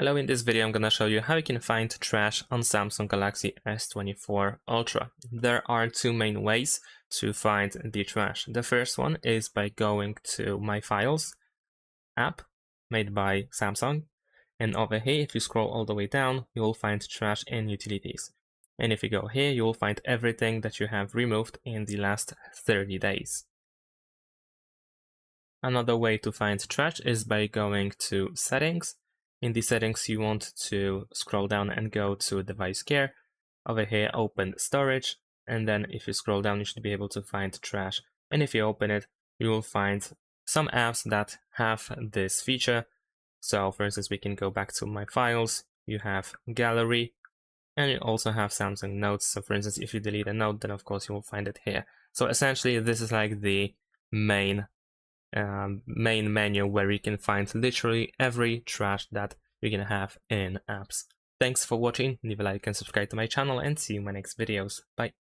Hello, in this video I'm gonna show you how you can find trash on Samsung Galaxy S24 Ultra. There are two main ways to find the trash. The first one is by going to My Files app made by Samsung, and over here if you scroll all the way down you will find trash and utilities. And if you go here you will find everything that you have removed in the last 30 days. Another way to find trash is by going to Settings. In the settings, you want to scroll down and go to Device Care. Over here, open Storage, and then if you scroll down, you should be able to find trash. And if you open it, you will find some apps that have this feature. So, for instance, we can go back to My Files. You have Gallery, and you also have Samsung Notes. So, for instance, if you delete a note, then of course you will find it here. So, essentially, this is like the main menu where you can find literally every trash that you're gonna have in apps. Thanks for watching, leave a like and subscribe to my channel, and see you in my next videos. Bye.